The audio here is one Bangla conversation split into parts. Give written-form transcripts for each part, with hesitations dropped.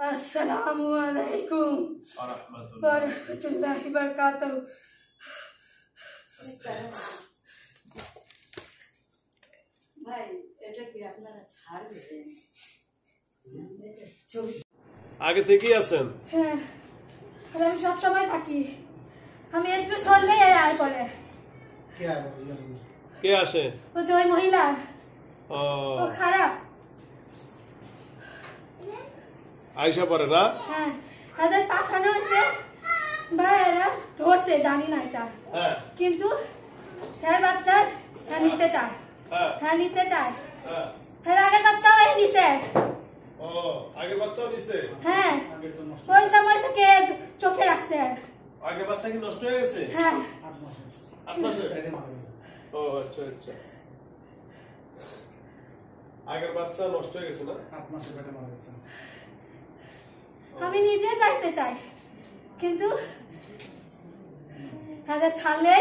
আসসালামুয়ালাইকুম ওয়া রাহমাতুল্লাহি ওয়া বারাকাতুহু। ভাই এটা কি আপনারা ছাড় দেবেন? আগে থেকেই আছেন? হ্যাঁ, আমি সব সময় থাকি। আমি একটু সরলেই আয় পড়ে। কে আসে? ও যে ওই মহিলা, ও খারাপ। আয়শা পরে না? হ্যাঁ, তাদের পাঠানো হয়েছে, ভাইয়েরা ধরছে, জানি না এটা, কিন্তু হ্যাঁ বাচ্চা হ্যাঁ নিতে চায়, হ্যাঁ নিতে চায়। হ্যাঁ আগের বাচ্চাও এই নিছে। ও আগের বাচ্চাও নিছে? হ্যাঁ, ওই সময় থেকে চোখে রাখছে। আগের বাচ্চা কি নষ্ট হয়ে গেছে? হ্যাঁ 8 মাসে। ও আচ্ছা আচ্ছা, আগের বাচ্চা নষ্ট হয়ে গেছে না? 8 মাসে পেটে মারা গেছে। আমি নিজে চাইতে চাই, কিন্তু এদের ছাড়লে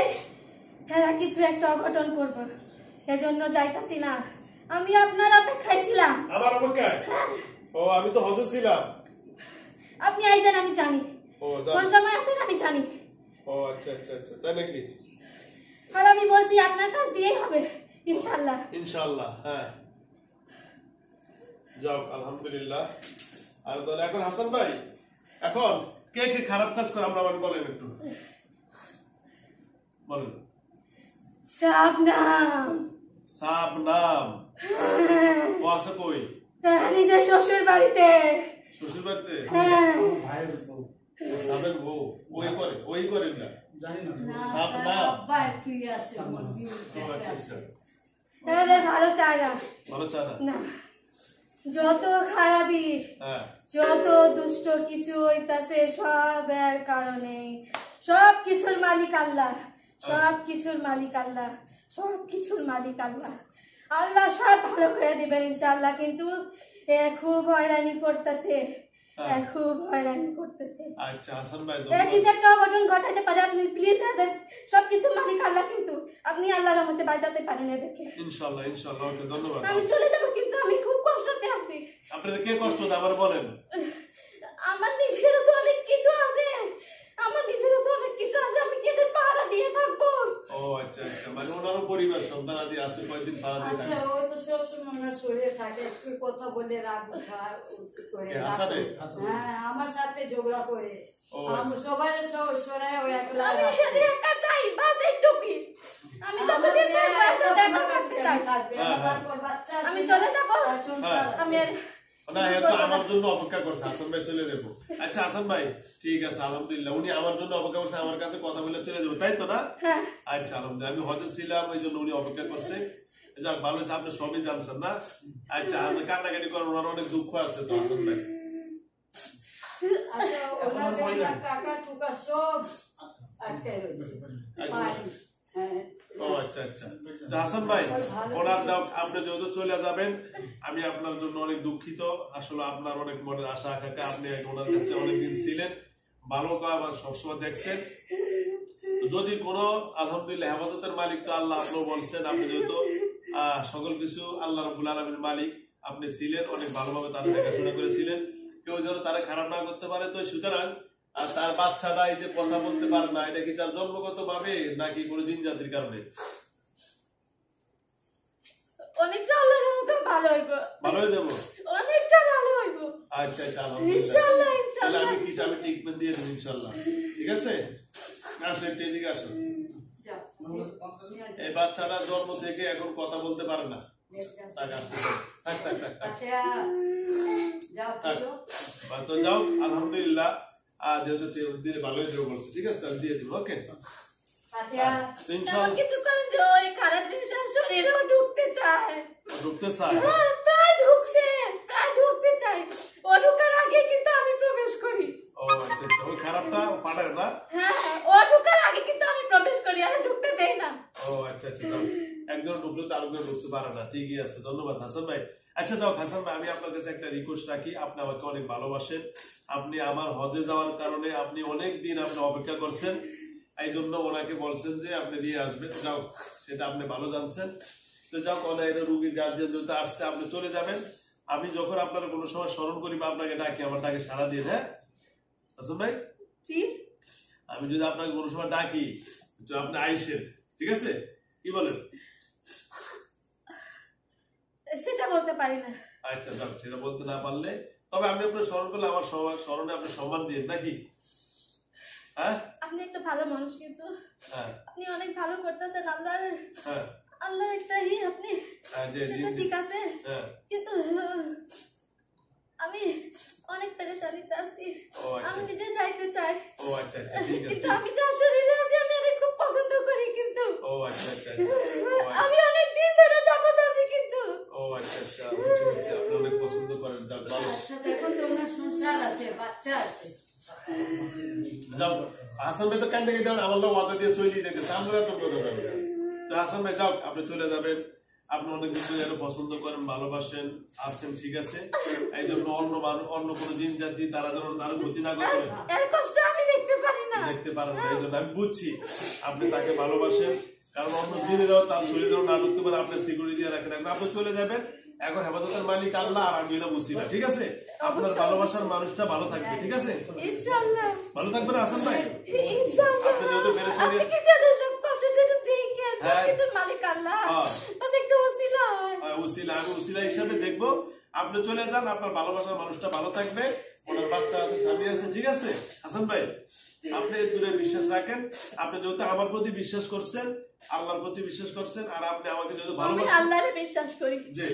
এরা কিছু একটা অঘটন করবো, এজন্য চাইতাছি না। আমি আপনার অপেক্ষায় ছিলাম। আমার অপেক্ষায়? ও আমি তো হজে ছিলাম। আপনি আইছেন আমি জানি, কোন সময় আছেন আমি জানি। ও আচ্ছা আচ্ছা আচ্ছা, তাই নাকি? আর আমি বলছি আপনার কাছ দিয়েই হবে ইনশাআল্লাহ। ইনশাআল্লাহ, হ্যাঁ। যাও, আলহামদুলিল্লাহ। আর তাহলে এখন হাসান ভাই, এখন কে কে খারাপ কাজ করে আমরা বলেন একটু বলেন। শাবনাম। শাবনাম? ও আছে কই? নিজের শ্বশুর বাড়িতে। শ্বশুর বাড়িতে? হ্যাঁ। ভাইয়ের বউ। সাবেক বউ? ওই করে না? জানি না। শাবনাম? আব্বা তুই আছে আচ্ছা আচ্ছা, এদের ভালো চায় না। ভালো চায় না? না, যত খারাপি, যত দুষ্ট কিছু হইতাছে সব এর কারণে। সব কিছুর মালিক আল্লাহ, সব কিছুর মালিক আল্লাহ, সব কিছুর মালিক আল্লাহ। আল্লাহ সব ভালো করে দিবেন ইনশাআল্লাহ, কিন্তু এ খুব হয়রানি করতেছে, খুব হয়রানি করতেছে। আচ্ছা হাসান ভাই, কিন্তু একটা অঘটন ঘটাতে পারে। আপনি প্লিজ এদের সবকিছু মালিক আল্লাহ, কিন্তু আপনি আল্লাহর রহমতে বাঁচাতে পারেন এদেরকে ইনশাআল্লাহ। ইনশাআল্লাহ, ওকে ধন্যবাদ। আমি চলে যাব, কিন্তু আমি খুব কষ্টতে আছি। আপনাদের কে কষ্ট দেয় আবার বলেন? আমার নিজেরও তো অনেক কিছু আছে, আমার নিজেরও তো অনেক কিছু আছে, আমি কি এদের পাহারা দিয়ে থাকবো? ও আচ্ছা আচ্ছা, মানে ওনারও পরিবার সন্তান আদি আছে, কয়েকদিন পাহারা দিয়ে থাকে। আচ্ছা, ও তো সব সময় ওনার শরীরে থাকে, একটু কথা বলে রাগ করে। হ্যাঁ, আমার সাথে ঝগড়া করে। আমি সবাই সরায় ও একলা। আমি একা চাই, বাস এইটুকুই। আমি যতদিন থাকবো একসাথে একা থাকতে চাই। আমি চলে যাবো। আমি না, এত আমার জন্য অপেক্ষা করছে। হাসান ভাই চলে যাবো। আচ্ছা হাসান ভাই, ঠিক আছে, আলহামদুলিল্লাহ। উনি আমার জন্য অপেক্ষা করছে, আমার কাছে কথা বলে চলে যাবো, তাই তো না? আচ্ছা আলহামদুলিল্লাহ, আমি হজে ছিলাম, ওই জন্য উনি অপেক্ষা করছে। যাক, ভালো হয়েছে, আপনি সবই জানছেন না? আচ্ছা, আপনি কান্নাকাটি করেন, ওনার অনেক দুঃখ আছে তো হাসান ভাই। টাকা টুকা সব আটকে রয়েছে। ও আচ্ছা আচ্ছা, হাসান ভাই ওনার যাও, আপনি যেহেতু চলে যাবেন, আমি আপনার জন্য অনেক দুঃখিত। আসলে আপনার অনেক মনের আশা আকাঙ্ক্ষা, আপনি ওনার কাছে অনেকদিন ছিলেন, ভালো কাজ সবসময় দেখছেন। যদি কোনো, আলহামদুলিল্লাহ, হেফাজতের মালিক তো আল্লাহ, আপনি বলছেন, আপনি যেহেতু সকল কিছু আল্লাহ রাব্বুল আলামিনের মালিক, আপনি ছিলেন, অনেক ভালোভাবে তারা দেখাশোনা করেছিলেন, কেউ যেন তারা খারাপ না করতে পারে। তো সুতরাং আর তার বাচ্চাটা এই যে কথা বলতে পারে না, এটা কি তার জন্মগত ভাবে নাকি কোনো জিন জাতির কারণে? অনেকটা আল্লাহর রহমতে ভালো হইব, ভালো হয়ে যাবো, অনেকটা ভালো হইব। আচ্ছা আচ্ছা, আলহামদুলিল্লাহ, ইনশাআল্লাহ ইনশাআল্লাহ। আমি ট্রিটমেন্ট দিয়ে দেব ইনশাআল্লাহ, ঠিক আছে? আসেন, এদিকে আসেন। এই বাচ্চাটা জন্ম থেকে এখন কথা বলতে পারে না, যাও, আলহামদুলিল্লাহ। আর যেহেতু দিনে ভালো হয়ে যাবো বলছে, ঠিক আছে, তাহলে দিয়ে দিব। ওকে, কিছু করেন যে ওই খারাপ জিনিস শরীরেও ঢুকতে চায়, ঢুকতে চায়, প্রায় ঢুকতে চায়। ও ঢুকার আগে কিন্তু আমি প্রবেশ করি। ও আচ্ছা আচ্ছা, ওই খারাপটা পাঠায় না? হ্যাঁ, ও ঢুকার আগে কিন্তু আমি প্রবেশ করি, আর ঢুকতে দেই না। ও আচ্ছা আচ্ছা, একজন ঢুকলে তো আরেকজন ঢুকতে পারে না, ঠিকই আছে, ধন্যবাদ হাসান ভাই। আচ্ছা যাও হাসান ভাই, আমি আপনার কাছে একটা রিকোয়েস্ট রাখি, আপনি আমাকে অনেক ভালোবাসেন, আপনি আমার হজে যাওয়ার কারণে আপনি অনেক দিন আপনি অপেক্ষা করছেন, এই জন্য ওনাকে বলছেন যে আপনি নিয়ে আসবেন। যাও, সেটা আপনি ভালো জানছেন। তো যাও, অনেক রুগীর গার্জিয়ান যেহেতু আসছে, আপনি চলে যাবেন, আমি যখন আপনারা কোনো সময় স্মরণ করি বা আপনাকে ডাকি আমার ডাকে সাড়া দিয়ে, হ্যাঁ হাসান ভাই? জি, আমি যদি আপনাকে কোনো সময় ডাকি আপনি আইসেন, ঠিক আছে? কি বলেন? সেটা বলতে পারি না। আচ্ছা যাক, সেটা বলতে না পারলে তবে আমি আপনার স্মরণ করলে আমার স্মরণে আপনি সম্মান দিন নাকি? হ্যাঁ, আপনি একটা ভালো মানুষ, কিন্তু হ্যাঁ আপনি অনেক ভালো করতেছেন। হ্যাঁ আল্লাহর একটা আপনি সেটা ঠিক আছে, হ্যাঁ। কিন্তু আমি অনেক পেরেশানিতে আছি। ও আচ্ছা। আমি নিজে যাইতে চাই। ও আচ্ছা আচ্ছা, ঠিক আছে। কিন্তু আমি তার শরীরে আছি, আমি অনেক খুব পছন্দ করি, কিন্তু ও আচ্ছা আচ্ছা আমি অনেক দিন ধরে যাবত আছি, কিন্তু ও আচ্ছা আচ্ছা, বুঝছি আপনি অনেক পছন্দ করেন। যাক ভালো। আচ্ছা দেখো তোমার সংসার আছে, বাচ্চা আছে। যাও, হাসান ভাই তো কান্দে কেটে আমার লোক ওয়াদা দিয়ে চলে যেতেছে, আমরা তো কথা বলবো। তো হাসান ভাই যাও, আপনি চলে যাবেন। আপনি অনেক কিছু যেন পছন্দ করেন, ভালোবাসেন, আছেন, ঠিক আছে? এই জন্য অন্য কোনো জিন জাতি তারা যেন তার ক্ষতি না করে, এর কষ্ট আমি দেখতে পারি না। দেখতে পারেন না। এই জন্য আমি বুঝছি আপনি তাকে ভালোবাসেন, কারণ অন্য জিনেরাও তার শরীরে যেন না ঢুকতে পারে, আপনি সিকিউরিটি দিয়ে রাখেন। আপনি চলে যাবেন, এখন হেফাজতের মালিক আল্লাহ, আর আমি এটা বুঝি না, ঠিক আছে? আপনার ভালোবাসার মানুষটা ভালো থাকবে, ঠিক আছে? ইনশাআল্লাহ ভালো থাকবেন হাসান ভাই। ইনশাআল্লাহ। আপনি যেহেতু পেরেশানি, আপনি কি তাদের সব কষ্টটা একটু দেখেন, সবকিছুর মালিক আল্লাহ, বাস একটু ওসিলা হয়। উসিলা, আমি উসিলা হিসাবে দেখবো। আপনি চলে যান, আপনার ভালোবাসার মানুষটা ভালো থাকবে, ওনার বাচ্চা আছে, স্বামী আছে, ঠিক আছে? হাসান ভাই আপনি দূরে বিশ্বাস রাখেন। আপনি যেহেতু আমার প্রতি বিশ্বাস করছেন, আল্লাহর প্রতি বিশ্বাস করছেন, আর আপনি আমাকে যেহেতু আমি ভালোবাসেন, আল্লাহরে বিশ্বাস করি। যে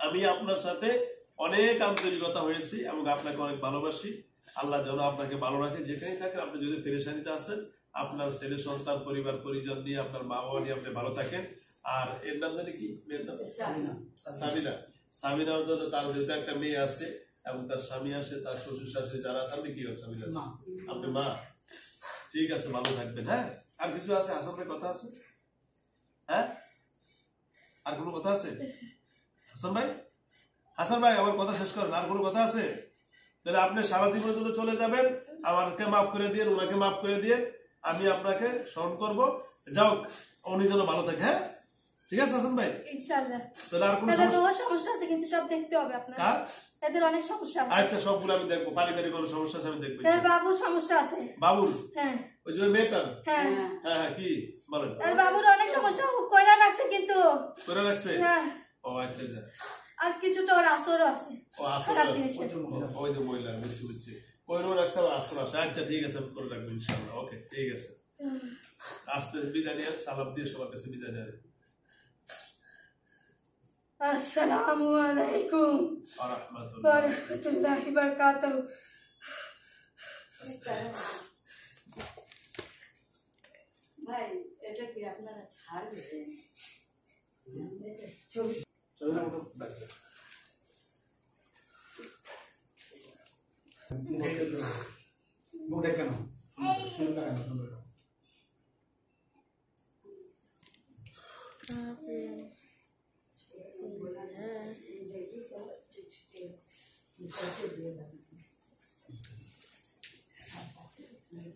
আমি আপনার সাথে অনেক আন্তরিকতা হয়েছি এবং আপনাকে অনেক ভালোবাসি। আল্লাহ যেন আপনাকে ভালো রাখে, যেখানেই থাকেন। আপনি যদি পেরেশানিতে আছেন, আপনার ছেলে সন্তান পরিবার পরিজন নিয়ে, আপনার মা বাবা নিয়ে আপনি ভালো থাকেন। আর এর নাম জানি কি? মেয়ের নাম সাবিনা। সাবিনার জন্য তার যেহেতু একটা মেয়ে আছে এবং তার স্বামী আছে, তার শ্বশুর শাশুড়ি যারা আছে, আপনি কি হন সাবিনা? আপনি মা, ঠিক আছে, ভালো থাকবেন। হ্যাঁ, আর কিছু আছে হাসান ভাই? কথা আছে? হ্যাঁ, আর কোনো কথা আছে হাসান ভাই? হাসান ভাই আমার কথা শেষ করেন, আর কোনো কথা আছে? তাহলে আপনি সারা জীবনের জন্য চলে যাবেন, আমাকে মাফ করে দিয়ে, ওনাকে মাফ করে দিয়ে আমি আপনাকে স্মরণ করবো। যাও, উনি যেন ভালো থাকে। হ্যাঁ, ঠিক আছে হাসান ভাই? ইনশাআল্লাহ। তাহলে আর কোনো সমস্যা আছে, কিন্তু সব দেখতে হবে আপনার। কার? এদের অনেক সমস্যা আছে। আচ্ছা, সবগুলো আমি দেখবো। পারিবারিক কোনো সমস্যা আছে আমি দেখবো। এর বাবুর সমস্যা আছে। বাবুর? হ্যাঁ ওই যে মেয়েটার? হ্যাঁ হ্যাঁ হ্যাঁ, কি বলেন? এর বাবুর অনেক সমস্যা কইরা রাখছে, কিন্তু করে রাখছে? হ্যাঁ। ও আচ্ছা আচ্ছা। আর কিছুটা ওর আসরও আছে। ও আসর, খারাপ জিনিসের। ওই যে মহিলা, বুঝছি। কইরো রাখছে, আসর আছে। আচ্ছা ঠিক আছে, আমি করে রাখবো ইনশাআল্লাহ। ওকে, ঠিক আছে। আস্তে বিদায় নিয়ে, সালাম দিয়ে সবার কাছে বিদায় নিয়ে। আসসালামু আলাইকুম ওয়া রাহমাতুল্লাহ। ওয়া রাহমাতুল্লাহি ওয়া বারাকাতুহু। ভাই এটা কি আপনারা ছাড়বেন? চলে না, ওটা দেখবে। মুখ কেন সুন্দর।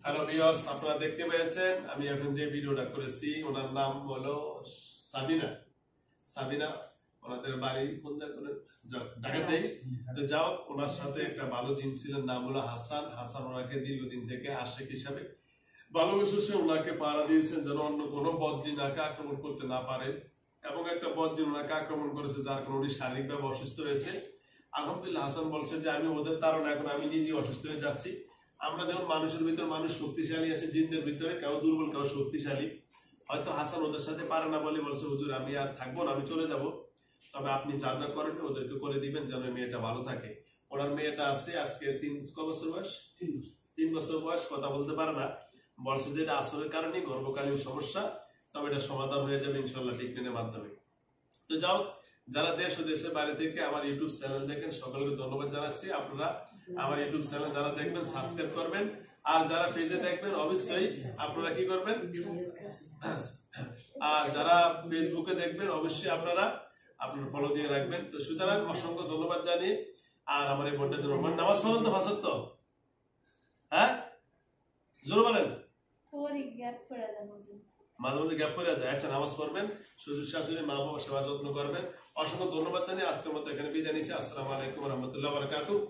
হ্যালো ভিউয়ার্স, আপনারা দেখতে পেয়েছেন আমি এখন যে ভিডিওটা করেছি, ওনার নাম হলো সাবিনা। সাবিনা, ওনাদের বাড়ি কোন জায়গায়? ঢাকাতেই। তো যাও, ওনার সাথে একটা ভালো জিন ছিলেন, নাম হলো হাসান। হাসান ওনাকে দীর্ঘদিন থেকে আশিক হিসাবে ভালোবেসে সে ওনাকে পাড়া দিয়েছেন যেন অন্য কোনো বদজিন ওনাকে আক্রমণ করতে না পারে। এবং একটা বদজিন ওনাকে আক্রমণ করেছে, যার কারণে উনি শারীরিকভাবে অসুস্থ হয়েছে। আলহামদুলিল্লাহ, হাসান বলছে যে আমি ওদের তাড়না, এখন আমি নিজেই অসুস্থ হয়ে যাচ্ছি। আমরা যেমন মানুষের ভিতর মানুষ শক্তিশালী আছে, জিনদের ভিতরে কেউ দুর্বল, কেউ শক্তিশালী। হয়তো হাসান ওদের সাথে পারে না বলে বলছে, হুজুর আমি আর থাকবো না, আমি চলে যাব। তবে আপনি যা যা করেন ওদেরকে করে দিবেন যেন মেয়েটা ভালো থাকে। ওনার মেয়েটা আছে আজকে 3 বছর বয়স, 3 বছর বয়স, কথা বলতে পারে না। বলছে যে এটা আসরের কারণে গর্ভকালীন সমস্যা, তবে এটা সমাধান হয়ে যাবে ইনশাল্লাহ ট্রিটমেন্টের মাধ্যমে। তো যাও, যারা দেশ ও দেশের বাইরে থেকে আমার ইউটিউব চ্যানেল দেখেন সকলকে ধন্যবাদ জানাচ্ছি। আপনারা আমার ইউটিউব চ্যানেল যারা দেখবেন সাবস্ক্রাইব করবেন, আর যারা পেজে দেখবেন অবশ্যই আপনারা কি করবেন, আর যারা ফেসবুকে দেখবেন অবশ্যই আপনারা ফলো দিয়ে রাখবেন। তো সুতরাং অসংখ্য ধন্যবাদ জানিয়ে, আর আমার এই বোনটার জন্য নামাজ পড়েন তো ফাঁসত তো? হ্যাঁ, জোর বলেন। মাঝে মাঝে গ্যাপ করে যায়। আচ্ছা, নামাজ পড়বেন, শ্বশুর শাশুড়ি মা বাবা সেবা যত্ন করবেন। অসংখ্য ধন্যবাদ জানিয়ে আজকের মতো এখানে বিদায় নিচ্ছি। আসসালামু আলাইকুম ওয়া রাহমাতুল্লাহি ওয়া বারাকাতুহু।